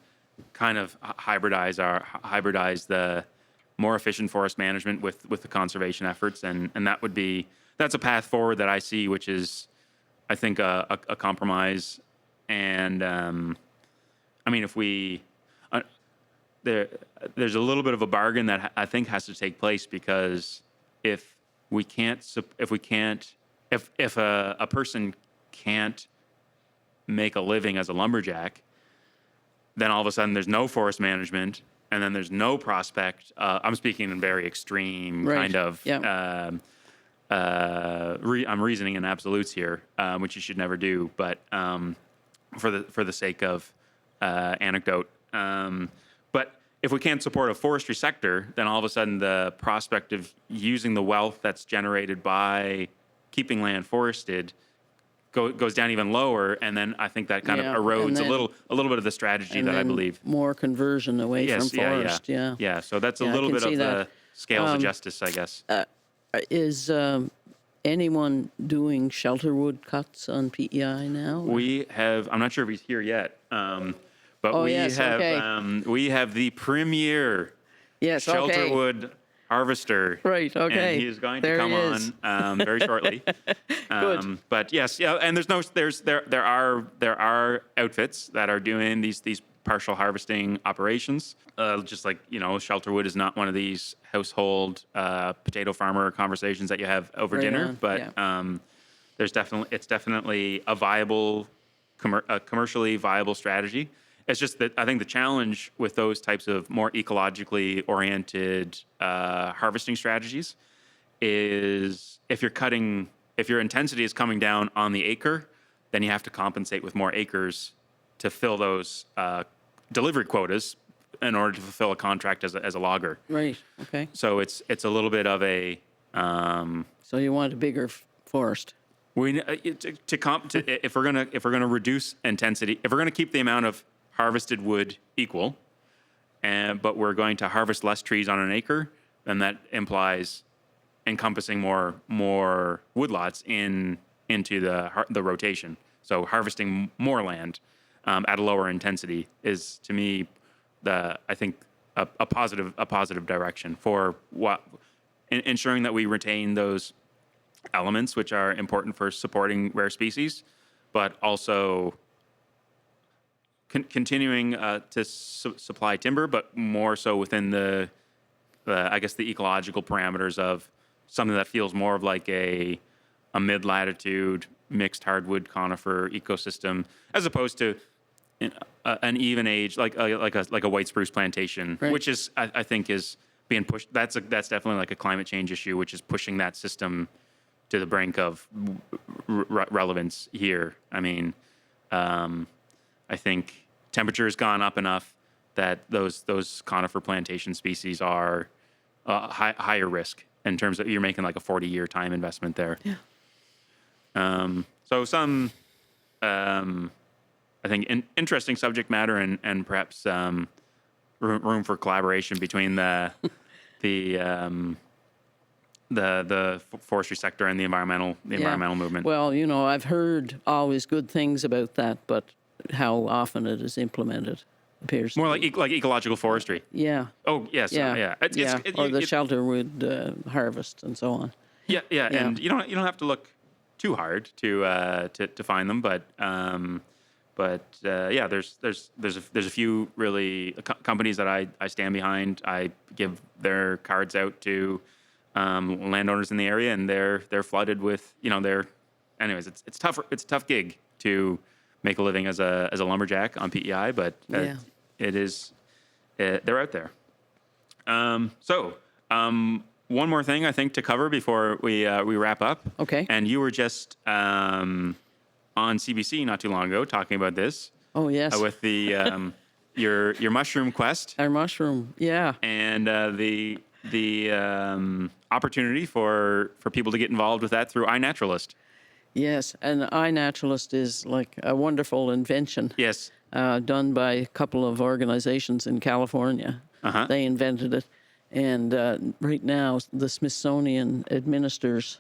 kind of hybridize the more efficient forest management with the conservation efforts, and that's a path forward that I see, which is, I think, a compromise. And I mean, if we there's a little bit of a bargain that I think has to take place, because if a person can't make a living as a lumberjack, then all of a sudden there's no forest management, and then there's no prospect. I'm speaking in very extreme kind of. Yeah. I'm reasoning in absolutes here, which you should never do, but for the sake of anecdote. But if we can't support a forestry sector, then all of a sudden the prospect of using the wealth that's generated by keeping land forested goes down even lower, and then I think that kind of erodes a little bit of the strategy that I believe. More conversion away from forest. Yeah. So that's a little bit of the scales of justice, I guess. Is anyone doing shelterwood cuts on PEI now? We have. I'm not sure if he's here yet. But we have the premier shelterwood harvester. Right. Okay. And he is going to come on very shortly. Good. But yes, and there are outfits that are doing these partial harvesting operations. Just like, shelterwood is not one of these household potato farmer conversations that you have over dinner, but it's definitely a viable, commercially viable strategy. It's just that I think the challenge with those types of more ecologically oriented harvesting strategies is if your intensity is coming down on the acre, then you have to compensate with more acres to fill those delivery quotas in order to fulfill a contract as a logger. Right. Okay. So it's a little bit of a. So you want a bigger forest. If we're gonna reduce intensity, if we're gonna keep the amount of harvested wood equal, but we're going to harvest less trees on an acre, then that implies encompassing more woodlots into the rotation. So harvesting more land at a lower intensity is, to me, I think a positive direction for ensuring that we retain those elements which are important for supporting rare species, but also continuing to supply timber, but more so within the I guess the ecological parameters of something that feels more of like a mid-latitude mixed hardwood conifer ecosystem, as opposed to an even age like a white spruce plantation, Right. which is I think is being pushed. That's definitely like a climate change issue, which is pushing that system to the brink of relevance here. I mean, I think temperature has gone up enough that those conifer plantation species are higher risk in terms of you're making like a 40-year time investment there. Yeah. So some, I think, interesting subject matter and perhaps room for collaboration between the forestry sector and the environmental movement. Well, I've heard always good things about that, but how often it is implemented appears More to be. like ecological forestry. Yeah. Oh yes, Yeah. yeah. Or the shelterwood harvest and so on. Yeah, Yeah. and you don't have to look too hard to find them, but yeah, there's a few really companies that I stand behind. I give their cards out to landowners in the area, and they're flooded with anyways. It's tough. It's a tough gig to make a living as a lumberjack on PEI, but Yeah. it is they're out there. One more thing I think to cover before we wrap up. Okay. And you were just on CBC not too long ago talking about this. Oh, yes. With the your mushroom quest Our mushroom. Yeah. and the opportunity for people to get involved with that through iNaturalist. Yes. And iNaturalist is like a wonderful invention. Yes. Done by a couple of organizations in California. Uh-huh. They invented it. And right now, the Smithsonian administers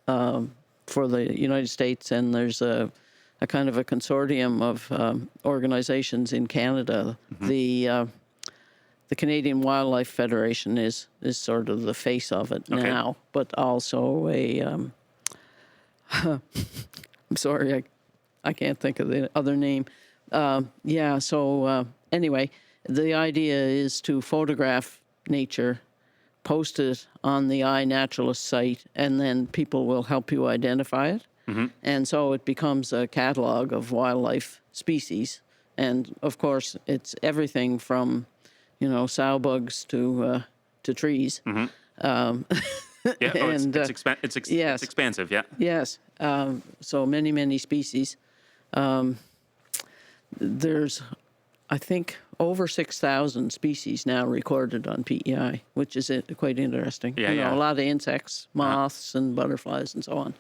for the United States, and there's a kind of a consortium of organizations in Canada. Mm-hmm. The Canadian Wildlife Federation is sort of the face of it now, but also I'm sorry, I can't think of the other name. Anyway, the idea is to photograph nature, post it on the iNaturalist site, and then people will help you identify it. Mm-hmm. And so it becomes a catalog of wildlife species. And of course, it's everything from, sow bugs to trees. Mm-hmm. Yeah, it's expansive. Yeah. Yes. So many species. There's, I think, over 6,000 species now recorded on PEI, which is quite interesting. Yeah, A lot of insects, moths, and butterflies, and so on.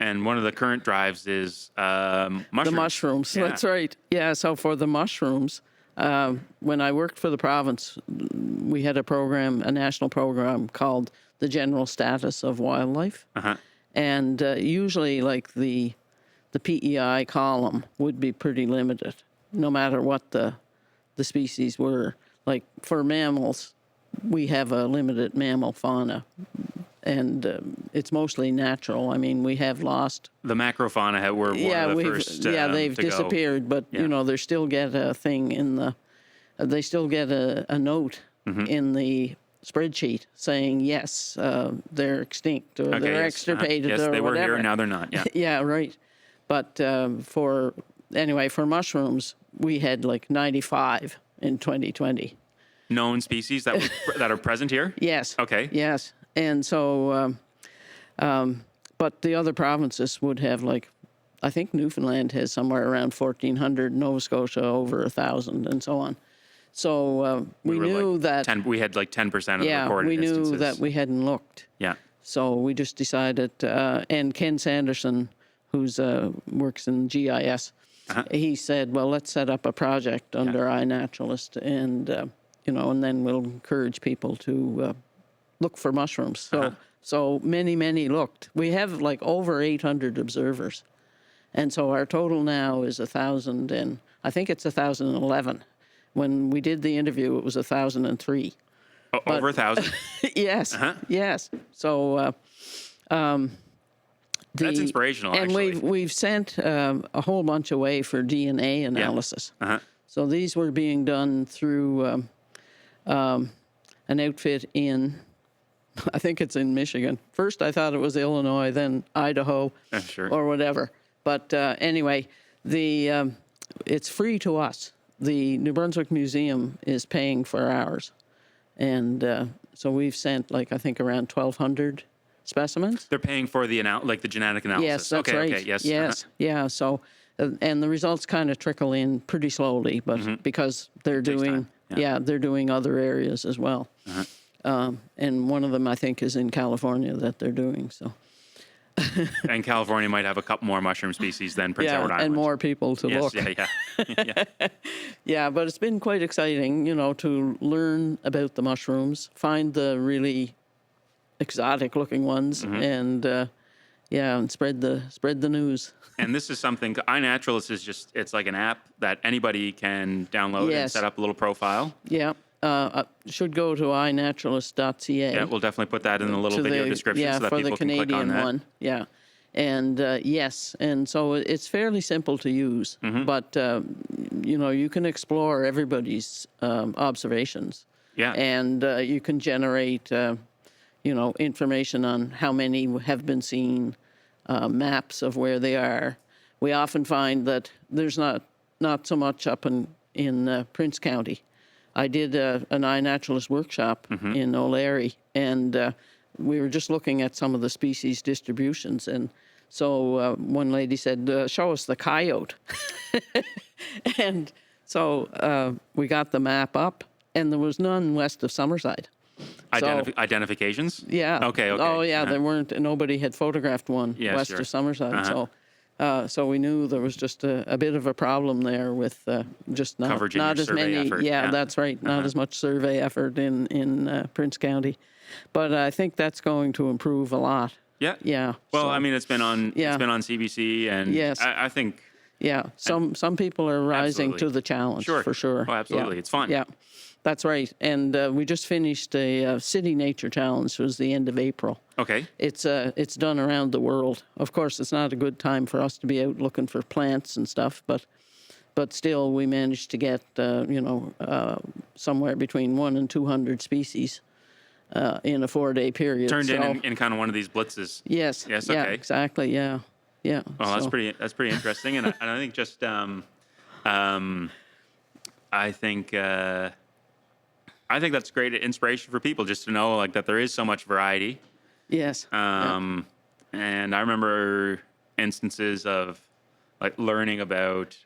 And one of the current drives is mushrooms. The mushrooms, Yeah. That's right. Yeah, so for the mushrooms, when I worked for the province, we had a national program called the General Status of Wildlife. Uh-huh. And usually, like the PEI column would be pretty limited, no matter what the species were. Like for mammals, we have a limited mammal fauna, and it's mostly natural. I mean, we have lost. The macrofauna were one of the first. They've to disappeared, go. but they still get a thing in the. They still get a note in the spreadsheet saying yes, they're extinct or they're extirpated yes, or they were whatever. here, now they're not. Yeah. Yeah, right. But for mushrooms, we had like 95 in 2020. Known species that are present here. Yes. Okay. Yes, and so, but the other provinces would have I think Newfoundland has somewhere around 1,400, Nova Scotia over 1,000, and so on. So we knew that we had like 10% of the recorded instances. instances. Knew that we hadn't looked. Yeah. So we just decided, and Ken Sanderson, who's works in GIS, he said, "Well, let's set up a project under iNaturalist, and and then we'll encourage people to look for mushrooms." So many looked. We have like over 800 observers. And so our total now is 1,000, and I think it's 1,011. When we did the interview, it was 1,003. Over 1,000. Yes, yes. So That's inspirational. and actually, we've sent a whole bunch away for DNA analysis. So these were being done through an outfit in, I think it's in Michigan. First I thought it was Illinois, then Idaho, Sure. or whatever. But anyway, it's free to us. The New Brunswick Museum is paying for ours. And so we've sent, like, I think around 1,200 specimens. They're paying for the the genetic analysis. Yes, that's okay, right. Okay, yes. Yes, yeah. So, and the results kind of trickle in pretty slowly, but because they're doing, time. they're doing other areas as well. And one of them, I think, is in California that they're doing. So. And California might have a couple more mushroom species than Prince Edward Island. And more people to look. Yeah. Yeah, but it's been quite exciting, to learn about the mushrooms, find the really exotic-looking ones, and and spread the news. And this is something, iNaturalist is it's like an app that anybody can download and set up a little profile. Yeah. Should go to iNaturalist.ca. Yeah, we'll definitely put that in the little video description so that people can click on that. For the Canadian one. Yeah. And yes, and so it's fairly simple to use, but you can explore everybody's observations. Yeah. And you can generate, information on how many have been seen, maps of where they are. We often find that there's not so much up in Prince County. I did an iNaturalist workshop in O'Leary, and we were just looking at some of the species distributions. And so one lady said, show us the coyote. And so we got the map up, and there was none west of Summerside. Identifications? Yeah. Okay. Oh, yeah, there weren't, nobody had photographed one west of Summerside. So we knew there was just a bit of a problem there with just not as many. Effort. Yeah, that's right. Not as much survey effort in Prince County, but I think that's going to improve a lot. Yeah. Yeah. Well, I mean, it's been on CBC, and I think. Yeah. Some people are rising to the challenge. Sure. For sure. Oh, absolutely. Yeah. It's fun. Yeah. That's right. And we just finished a City Nature Challenge. It was the end of April. Okay. It's done around the world. Of course, it's not a good time for us to be out looking for plants and stuff, but still, we managed to get somewhere between 100 and 200 species in a 4-day period. Turned in kind of one of these blitzes. Yes. Yes. Yeah, Okay. exactly. Yeah. Yeah. Well, that's pretty interesting, and I think just I think that's great inspiration for people just to know that there is so much variety. Yes. And I remember instances of learning about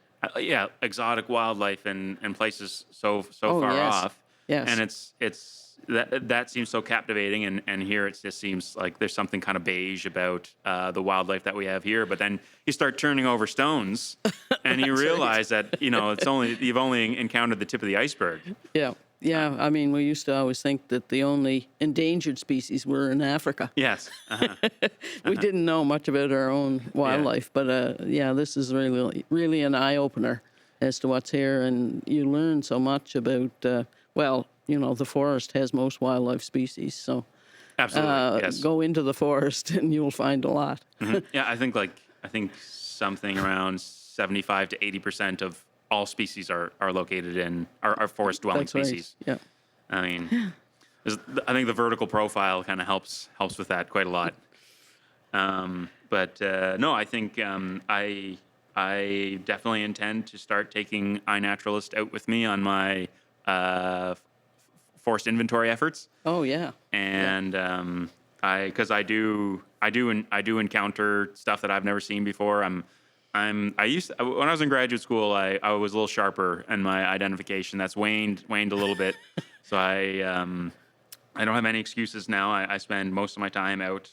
exotic wildlife and places so far off. Yes. And it's that seems so captivating, and here it just seems like there's something kind of beige about the wildlife that we have here. But then you start turning over stones, and you realize that you've only encountered the tip of the iceberg. Yeah. Yeah, I mean, we used to always think that the only endangered species were in Africa. Yes. We didn't know much about our own wildlife, but this is really an eye-opener as to what's here, and you learn so much about, the forest has most wildlife species, so Absolutely, yes. Go into the forest and you'll find a lot. Yeah, I think something around 75 to 80% of all species are located in our forest dwelling species. Right. Yeah. I mean, I think the vertical profile kind of helps with that quite a lot. No, I think I definitely intend to start taking iNaturalist out with me on my forest inventory efforts. Oh yeah. And because I do encounter stuff that I've never seen before. When I was in graduate school, I was a little sharper in my identification. That's waned a little bit. So I don't have any excuses now. I spend most of my time out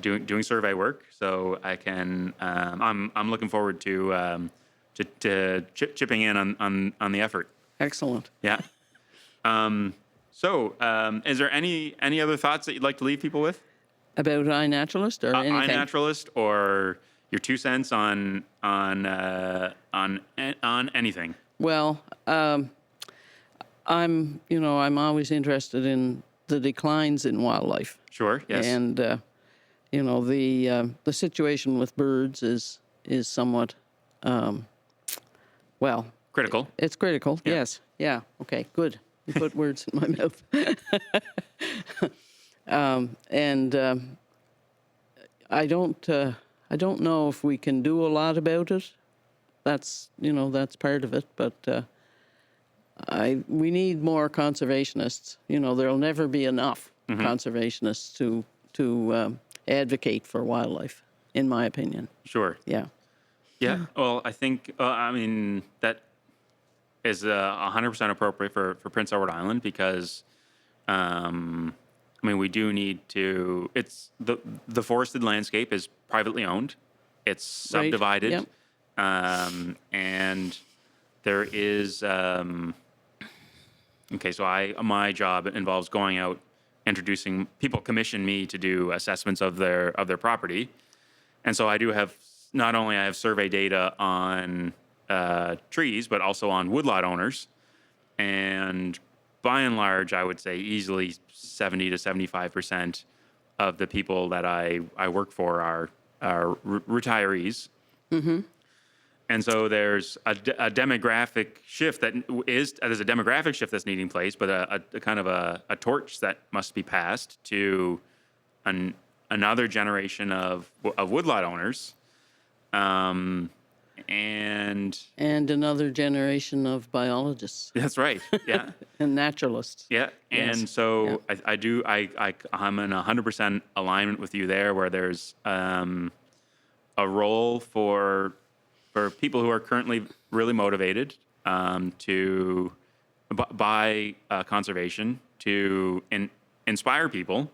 doing survey work. So I can. I'm looking forward to chipping in on the effort. Excellent. Yeah. So is there any other thoughts that you'd like to leave people with? About iNaturalist or anything? iNaturalist, or your 2 cents on anything. Well, I'm always interested in the declines in wildlife. Sure. Yes. And the situation with birds is somewhat well, Critical. it's critical. Yeah. Yes. Yeah. Okay. Good. You put words in my mouth. I don't know if we can do a lot about it. That's part of it. But we need more conservationists. There'll never be enough conservationists to advocate for wildlife, in my opinion. Sure. Yeah. Yeah. Well, I think that is 100% appropriate for Prince Edward Island because, we do need to. It's the forested landscape is privately owned. It's subdivided, Yep. And there is. Okay, so my job involves going out, introducing people. Commission me to do assessments of their property, and so I do have. Not only I have survey data on trees, but also on woodlot owners. And by and large, I would say easily 70 to 75% of the people that I work for are retirees. Mm-hmm. And so there's a demographic shift there's a demographic shift that's needing place, but a kind of a torch that must be passed to another generation of woodlot owners. And another generation of biologists. That's right. Yeah. And naturalists. Yeah. Yes. And so Yeah. I'm in 100% alignment with you there, where there's a role for people who are currently really motivated by conservation to inspire people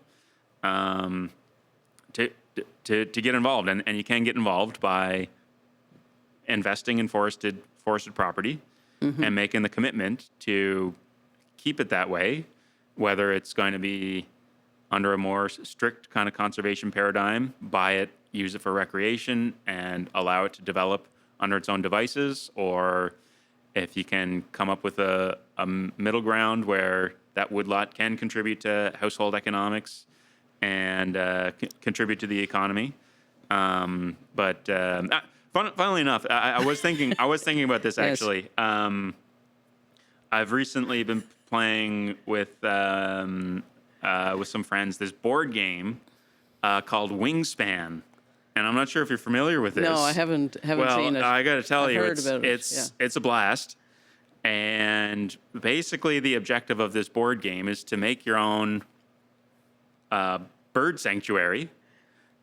to get involved, and you can get involved by investing in forested property and making the commitment to keep it that way, whether it's going to be under a more strict kind of conservation paradigm, buy it, use it for recreation, and allow it to develop under its own devices, or if you can come up with a middle ground where that woodlot can contribute to household economics and contribute to the economy. Funnily enough, I was thinking about this actually. Yes. I've recently been playing with some friends this board game called Wingspan, and I'm not sure if you're familiar with this. No, I haven't seen it. Well, I got to tell you, it's a blast. And basically, the objective of this board game is to make your own bird sanctuary,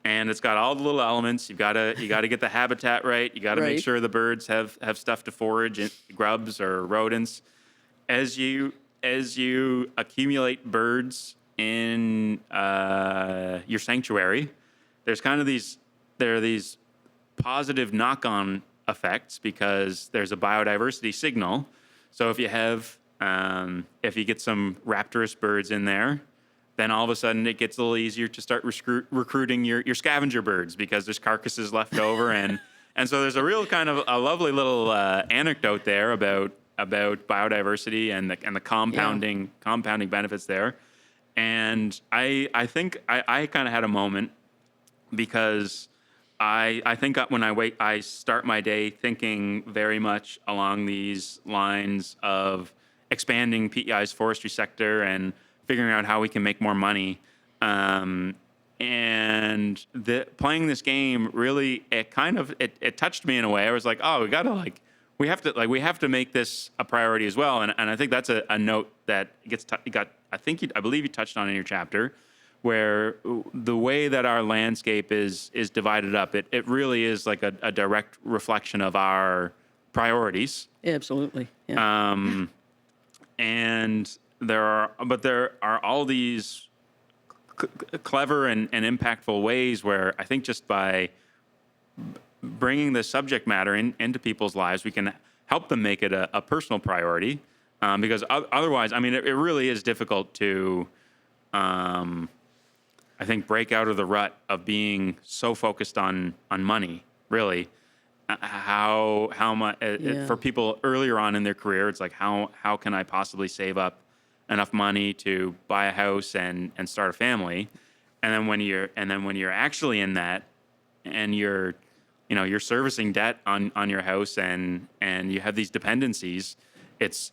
and it's got all the little elements. You gotta get the habitat right. You gotta make sure the birds have stuff to forage, grubs or rodents. As you accumulate birds in your sanctuary, there are these positive knock-on effects because there's a biodiversity signal. So if you get some raptorous birds in there, then all of a sudden it gets a little easier to start recruiting your scavenger birds because there's carcasses left over, and so there's a real kind of a lovely little anecdote there about biodiversity and the compounding benefits there. And I think I kind of had a moment because I think when I start my day thinking very much along these lines of expanding PEI's forestry sector and figuring out how we can make more money. And playing this game really, it touched me in a way. I was like, oh, we have to make this a priority as well. And I think that's a note that I believe you touched on in your chapter, where the way that our landscape is divided up, it really is like a direct reflection of our priorities. Absolutely. Yeah. And there are all these clever and impactful ways where I think just by bringing the subject matter into people's lives, we can help them make it a personal priority. Because otherwise, it really is difficult to, I think, break out of the rut of being so focused on money, really. How much for people earlier on in their career, it's like how can I possibly save up enough money to buy a house and start a family, and then when you're actually in that, and you're servicing debt on your house, and you have these dependencies, it's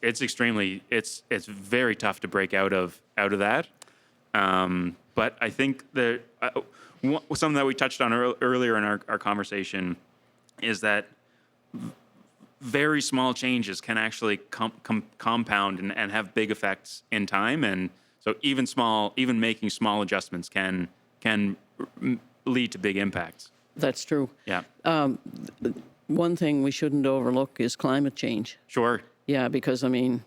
very tough to break out of that. But I think that something that we touched on earlier in our conversation is that very small changes can actually compound and have big effects in time. And so even making small adjustments can lead to big impacts. That's true. Yeah. One thing we shouldn't overlook is climate change. Sure. Yeah, because, I mean,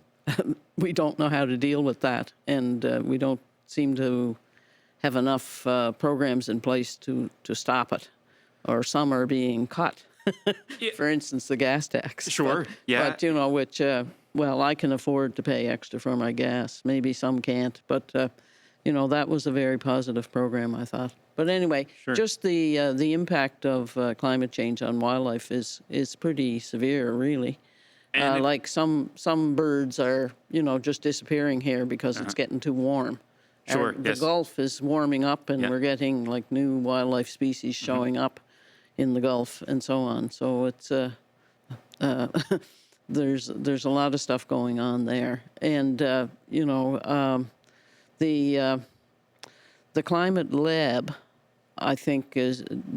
we don't know how to deal with that, and we don't seem to have enough programs in place to stop it, or some are being cut. For instance, the gas tax. Sure, yeah. But, which, I can afford to pay extra for my gas. Maybe some can't, but, that was a very positive program, I thought. But anyway, Sure. Just the impact of climate change on wildlife is pretty severe, really. Like some birds are, just disappearing here because it's getting too warm. Sure, The yes. Gulf is warming up, and we're getting like new wildlife species showing up in the Gulf and so on. So it's there's a lot of stuff going on there, and the Climate Lab, I think,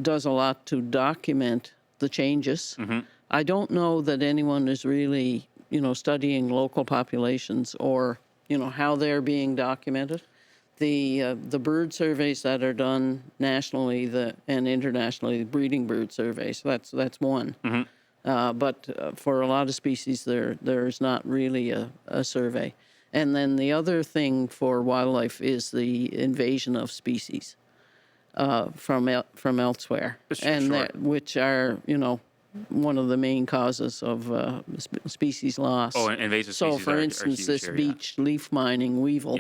does a lot to document the changes. I don't know that anyone is really, studying local populations or, how they're being documented. The bird surveys that are done nationally and internationally, breeding bird surveys, that's one. But for a lot of species, there's not really a survey. And then the other thing for wildlife is the invasion of species from elsewhere, and Sure. which are, one of the main causes of species loss. Oh, invasive species. So, for are instance, huge this here, beach leaf mining weevil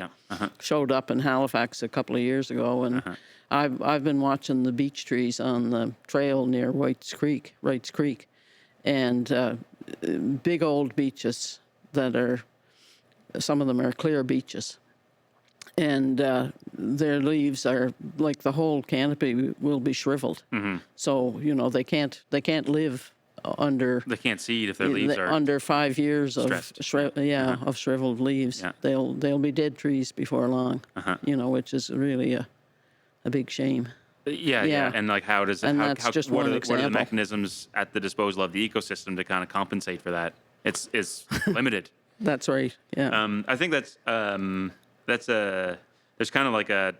showed up in Halifax a couple of years ago, and I've been watching the beech trees on the trail near Wrights Creek, and big old beeches that are, some of them are clear beeches, and their leaves are like the whole canopy will be shriveled. So they can't live under. They can't seed if their leaves are under 5 years stressed. of shriveled leaves. Yeah. They'll be dead trees before long. Which is really a big shame. Yeah. And like, how does it? And How, that's how, just what, one are, what are the example. mechanisms at the disposal of the ecosystem to kind of compensate for that? It's limited. That's right. Yeah. I think there's kind of like a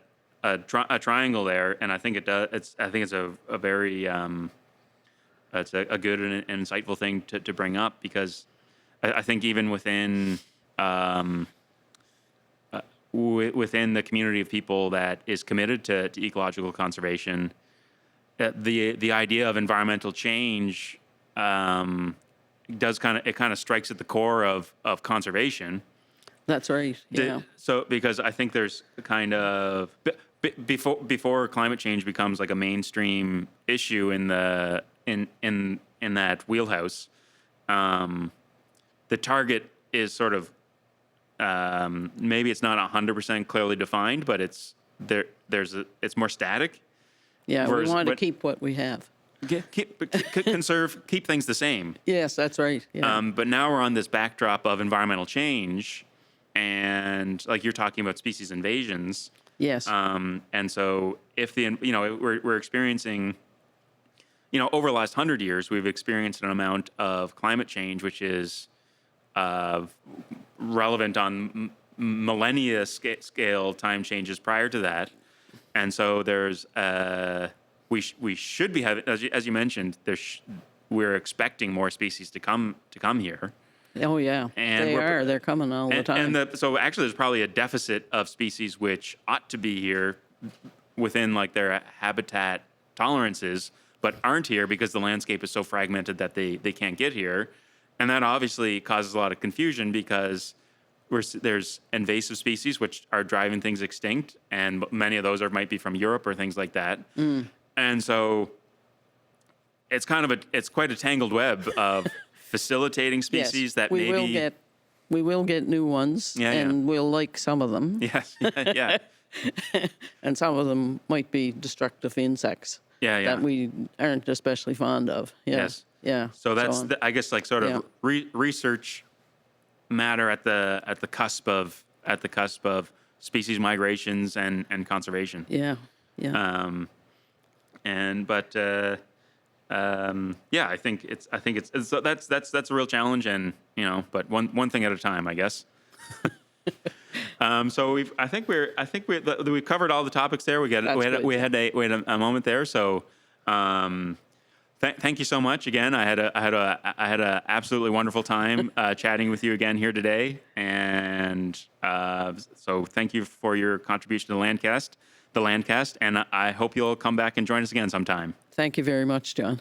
triangle there, and I think it does. I think it's a very it's a good and insightful thing to bring up, because I think even within within the community of people that is committed to ecological conservation, the idea of environmental change does kind of strikes at the core of conservation. That's right. Yeah. So because I think there's kind of before climate change becomes like a mainstream issue in the in that wheelhouse, the target is sort of maybe it's not 100% clearly defined, but it's it's more static. Yeah. We want to keep what we have. Conserve, keep things the same. Yes, that's right. Yeah. But now we're on this backdrop of environmental change, and like you're talking about species invasions. Yes. And so if we're experiencing, over the last 100 years, we've experienced an amount of climate change which is relevant on millennia scale time changes prior to that, and so there's we should be having, as you mentioned, we're expecting more species to come here. Oh yeah, And they're coming all the time. So actually, there's probably a deficit of species which ought to be here within like their habitat tolerances, but aren't here because the landscape is so fragmented that they can't get here, and that obviously causes a lot of confusion, because there's invasive species which are driving things extinct, and many of those might be from Europe or things like that. And so it's quite a tangled web of facilitating species that we maybe will get new ones, and we'll like some of them. Yes, yeah. And some of them might be destructive insects that we aren't especially fond of. Yeah. Yes. Yeah. So that's I guess like sort of research matter at the cusp of species migrations and conservation. Yeah. Yeah. I think it's that's a real challenge, and but one thing at a time, I guess. So we've covered all the topics there. We had a moment there. So thank you so much again. I had a absolutely wonderful time chatting with you again here today, and so thank you for your contribution to the Landcast, and I hope you'll come back and join us again sometime. Thank you very much, John.